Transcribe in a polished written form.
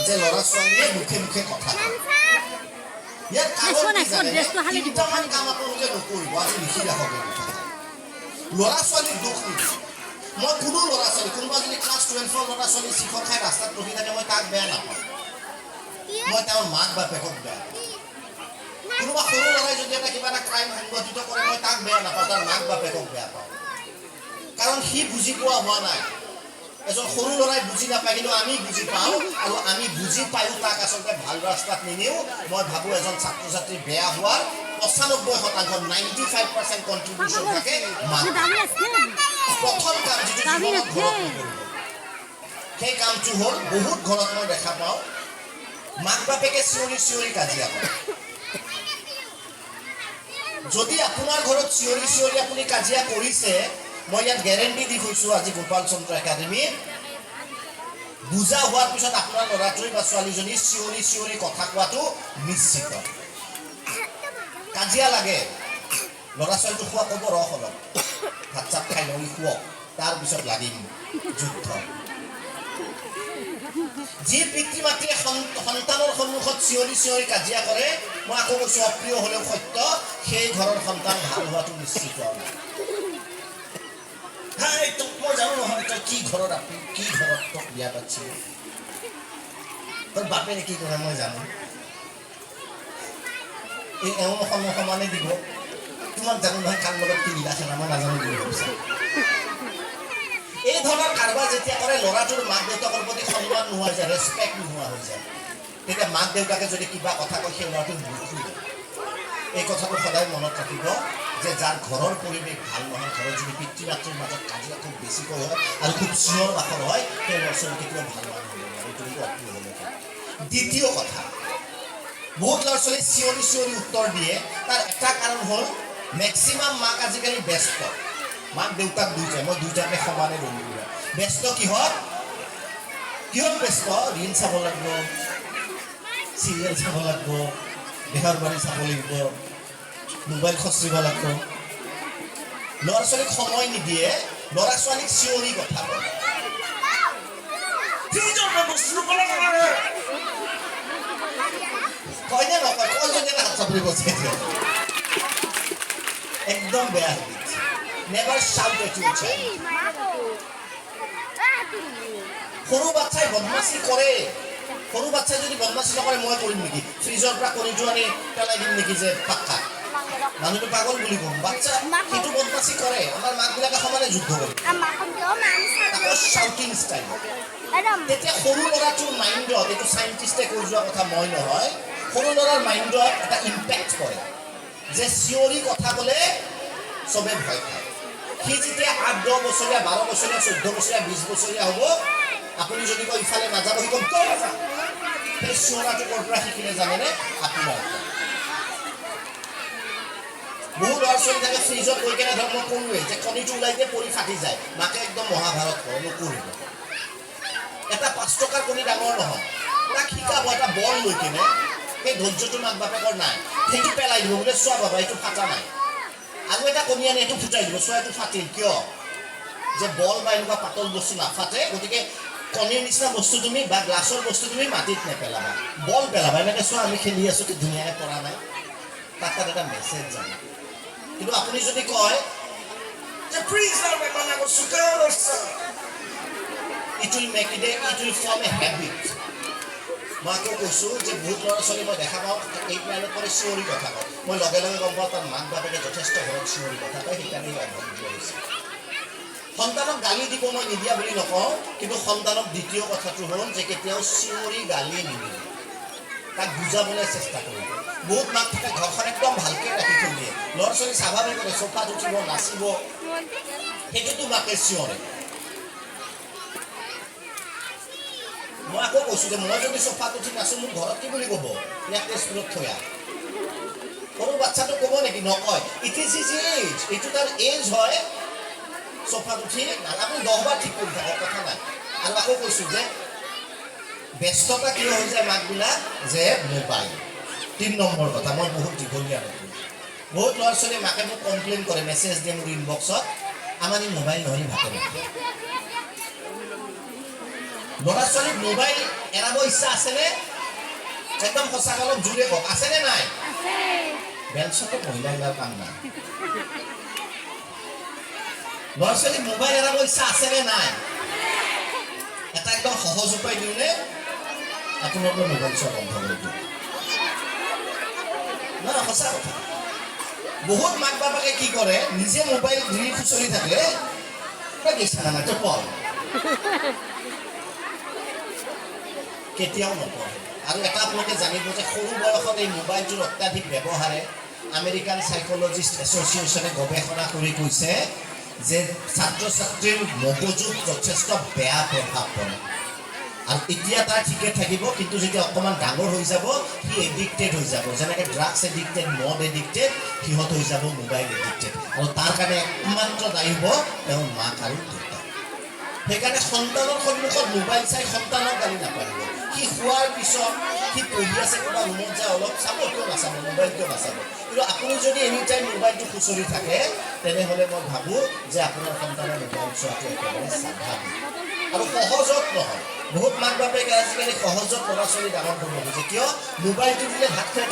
যে ল'ৰা ছোৱালীয়ে মুখে মুখে কথা কয় ইয়াৰ কাৰণ কি জানে তিনিটামান কাম আপোনালোকে নকৰিব আজি লিখি ৰাখক ল'ৰা ছোৱালীক দুখ নিদিব মই কোনো ল'ৰা ছোৱালী কোনোবা যদি ক্লাছ 12ৰ ল'ৰা ছোৱালী শিক্ষক খাই ৰাস্তাত বহি থাকে মই তাক বেয়া নাপাওঁ মই তেওঁৰ মাক বাপেকক বেয়া কোনোবা সৰু ল'ৰাই যদি এটা কিবা এটা ক্ৰাইম সংঘটিত কৰে মই তাক বেয়া নাপাওঁ তাৰ মাক বাপেকক বেয়া পাওঁ কাৰণ সি বুজি পোৱা হোৱা নাই এজন সৰু ল'ৰাই বুজি নাপায় কিন্তু আমি বুজি পাওঁ আৰু আমি বুজি পায়ো তাক আচলতে ভাল ৰাস্তাত নিনিও মই ভাবোঁ এজন ছাত্ৰ ছাত্ৰী বেয়া হোৱাৰ 95% 95% কণ্ট্ৰিবিউশ্যন থাকে প্ৰথম কাম যিটো জীৱনত ঘৰত নকৰিব সেই কামটো হ'ল বহুত ঘৰত মই দেখা পাওঁ মাক বাপেকে চিঞৰি চিঞৰি কাজিয়া কৰে যদি আপোনাৰ ঘৰত চিঞৰি চিঞৰি আপুনি কাজিয়া কৰিছে মই ইয়াত গেৰেণ্টি দি কৈছোঁ আজি গোপাল চন্দ্ৰ একাডেমীত বুজা হোৱাৰ পিছত আপোনাৰ ল'ৰাটোৱে বা ছোৱালীজনী চিঞৰি চিঞৰি কথা কোৱাটো নিশ্চিত কাজিয়া লাগে ল'ৰা ছোৱালীটো খোৱা ক'ব ৰহ অলপ ভাত চাপ খাই লৈ শুৱক তাৰপিছত লাগিম যুদ্ধ যি পিতৃ মাতৃয়ে সন্তানৰ সন্মুখত চিঞৰি চিঞৰি কাজিয়া কৰে মই আকৌ কৈছোঁ অপ্ৰিয় হ'লেও সত্য সেই ঘৰৰ সন্তান ভাল হোৱাটো নিশ্চিত হাই তোক মই জানো নহয় তই কি ঘৰত আপুনি কি ঘৰত তোক বিয়া পাতিছিল তোৰ বাপেৰে কি কৰে মই জানো এই এওঁ সমানে দিব তোমাক জানো নহয় কাৰ লগত কি লীলা খেলা মই নাজানো বুলি ভাবিছা এই ধৰণৰ কাৰোবাৰ যেতিয়া কৰে ল'ৰাটোৰ মাক দেউতাকৰ প্ৰতি সন্মান নোহোৱা যায় ৰেচপেক্ট নোহোৱা হৈ যায় তেতিয়া মাক দেউতাকে যদি কিবা কথা কয় সেই ল'ৰাটোৰ মুখ খুলে এই কথাটো সদায় মনত ৰাখিব যে যাৰ ঘৰৰ পৰিৱেশ ভাল নহয় ঘৰৰ যদি পিতৃ মাতৃৰ মাজত কাজিয়া খুব বেছিকৈ হয় আৰু খুব চিঞৰ বাখৰ হয় সেই ল'ৰা ছোৱালী কেতিয়াও ভাল মানুহ হ'ব নোৱাৰে এইটো অপ্ৰিয় হ'ব দ্বিতীয় কথা বহুত ল'ৰা ছোৱালী চিঞৰি চিঞৰি উত্তৰ দিয়ে তাৰ এটা কাৰণ হ'ল মেক্সিমাম মাক আজিকালি ব্যস্ত মাক দেউতাক দুইটাই মই দুইটাকে সমানে ৰ'ল ব্যস্ত কিহত ব্যস্ত ৰীল চাব লাগিব চিৰিয়েল চাব লাগিব বেহৰ বাৰী চাব লাগিব মোবাইল খচিব লাগিব ল'ৰা ছোৱালীক সময় নিদিয়ে ল'ৰা ছোৱালীক চিঞৰি কথা কয় কয় নে নকয় কয় যদি হাত চাপৰি বচাই দিয়ে একদম বেয়া habit never shout at your child সৰু বাচ্চাই বদমাচি কৰে সৰু বাচ্চাই যদি বদমাচি নকৰে মই কৰিম নেকি ফ্ৰিজৰ পৰা কণীটো আনি পেলাই দিম নেকি যে পাক্কা মানুহটো পাগল বুলি ক'ম বাচ্চা সেইটো বদমাচি কৰে আমাৰ মাকবিলাকে সমানে যুদ্ধ কৰে আকৌ শাউটিং ষ্টাইল তেতিয়া সৰু ল'ৰাটোৰ মাইণ্ডত এইটো চাইণ্টিষ্টে কৈ যোৱা কথা মই নহয় সৰু ল'ৰাৰ মাইণ্ডত এটা ইম্পেক্ট কৰে যে চিঞৰি কথা ক'লে চবে ভয় খায় সি যেতিয়া 8-10 বছৰীয়া 12 বছৰীয়া 14 বছৰীয়া 20 বছৰীয়া হ'ব আপুনি যদি কয় ইফালে নাযাব সি ক'ম কিয় নাযাব সেই চিঞৰাটো ক'ৰ পৰা শিকিলে জানেনে আপোনাৰ বহু ল'ৰা ছোৱালী থাকে ফ্ৰিজত গৈ কেনে ধৰক মই ক'লোৱেই যে কণীটো ওলাই দিয়ে পৰি ফাটি যায় মাকে একদম মহাভাৰত কৰে নকৰিব এটা 5 টকাৰ কণী ডাঙৰ নহয় তাক শিকাব এটা বল লৈ কিনে সেই ধৈৰ্যটো মাক বাপেকৰ নাই সেইটো পেলাই দিব বোলে চোৱা বাবা এইটো ফাটা নাই আৰু এটা কণী আনি এইটো ফুটাই দিব চোৱা এইটো ফাটিল কিয় যে বল বা এনেকুৱা পাতল বস্তু নাফাটে গতিকে কণীৰ নিচিনা বস্তু তুমি বা গ্লাছৰ বস্তু তুমি মাটিত নেপেলাবা বল পেলাবা এনেকৈ চোৱা আমি খেলি আছোঁ কি ধুনীয়াকৈ পৰা নাই তাত এটা মেছেজ জানে কিন্তু আপুনি যদি কয় যে it will form a habit মই আকৌ কৈছোঁ যে বহুত ল'ৰা ছোৱালী মই দেখা পাওঁ এই লাইনত পৰে চিঞৰি কথা কয় মই লগে লগে গম পাওঁ তাৰ মাক বাপেকে যথেষ্ট ঘৰত চিঞৰি কথা কয় সেইকাৰণে অভদ্ৰ হৈছে সন্তানক গালি দিব মই নিদিয়া বুলি নকওঁ কিন্তু সন্তানক দ্বিতীয় কথাটো হ'ল যে কেতিয়াও চিঞৰি গালি নিদিব তাক বুজাবলৈ চেষ্টা কৰিব বহুত মাক থাকে ঘৰখন একদম ভালকৈ ৰাখি থৈ দিয়ে ল'ৰা ছোৱালী স্বাভাৱিকতে চোফাত উঠিব নাচিব সেইটোতো মাকে চিঞৰে মই আকৌ কৈছোঁ যে মই যদি চোফাত উঠি নাচোঁ মোৰ ঘৰত কি বুলি ক'ব ইয়াতে স্কুলত থৈ আহ সৰু বাচ্চাটো ক'ব নেকি নকয় ইট ইজ হিজ এজ এইটো তাৰ এজ হয় চোফাত উঠি আপুনি 10 বাৰ ঠিক কৰি থাকক কথা নাই আৰু আকৌ কৈছোঁ যে ব্যস্ততা কিয় হৈ যায় মাকবিলাক যে মোবাইল 3 নম্বৰ কথা মই বহুত দীঘলীয়া নকৰোঁ বহুত ল'ৰা ছোৱালীয়ে মাকে মোক কমপ্লেইন কৰে মেছেজ দিয়ে মোৰ ইনবক্সত আমাৰ এই মোবাইল নহ'লে ভাতে নাখায় ল'ৰা ছোৱালীক মোবাইল এৰাব ইচ্ছা আছেনে? একদম সঁচাকৈ অলপ জোৰে কওক, আছেনে নাই? বেঞ্চতো মহিলাগিলাৰ কাম নাই। ল'ৰা ছোৱালীক মোবাইল এৰাব ইচ্ছা আছেনে নাই? এটা একদম সহজ উপায় দিওঁনে? আপোনালোকে মোবাইল চোৱা বন্ধ কৰি দিওঁ। নহয়, সঁচা কথা। বহুত মাক বাপাকে কি কৰে, নিজে মোবাইল ঘূৰি খুচৰি থাকে, কেতিয়াও নপঢ়ে। আৰু এটা আপোনালোকে জানিব যে সৰু বয়সত এই মোবাইলটোৰ অত্যাধিক ব্যৱহাৰে আমেৰিকান চাইকলজিষ্ট এছ'চিয়েশ্যনে গৱেষণা কৰি কৈছে যে ছাত্ৰ ছাত্ৰীৰ মগজুত যথেষ্ট বেয়া প্ৰভাৱ পৰে। আৰু এতিয়া তাৰ ঠিকে থাকিব, কিন্তু যেতিয়া অকণমান ডাঙৰ হৈ যাব সি এডিক্টেড হৈ যাব। যেনেকৈ ড্ৰাগছ এডিক্টেড, মদ এডিক্টেড, সিহঁত হৈ যাব মোবাইল এডিক্টেড। আৰু তাৰ কাৰণে একমাত্ৰ দায়ী হ'ব তেওঁৰ মাক আৰু দেউতাক। সেইকাৰণে সন্তানৰ সন্মুখত মোবাইল চাই সন্তানক গালি নাপাৰিব। সি শোৱাৰ পিছত সি পঢ়ি আছে, কিবা ৰুমত যায় অলপ চাব, কিয় নাচাব, মোবাইল কিয় নাচাব। কিন্তু আপুনি যদি এনি টাইম মোবাইলটো খুচৰি থাকে, তেনেহ'লে মই ভাবোঁ যে আপোনাৰ সন্তানে মোবাইল চোৱাটো একেবাৰে স্বাভাৱিক আৰু সহজত নহয়। বহুত মাক বাপেকে আজিকালি সহজত ল'ৰা ছোৱালী ডাঙৰ কৰিব খোজে। কিয়? মোবাইলটো দিলে ভাত খাই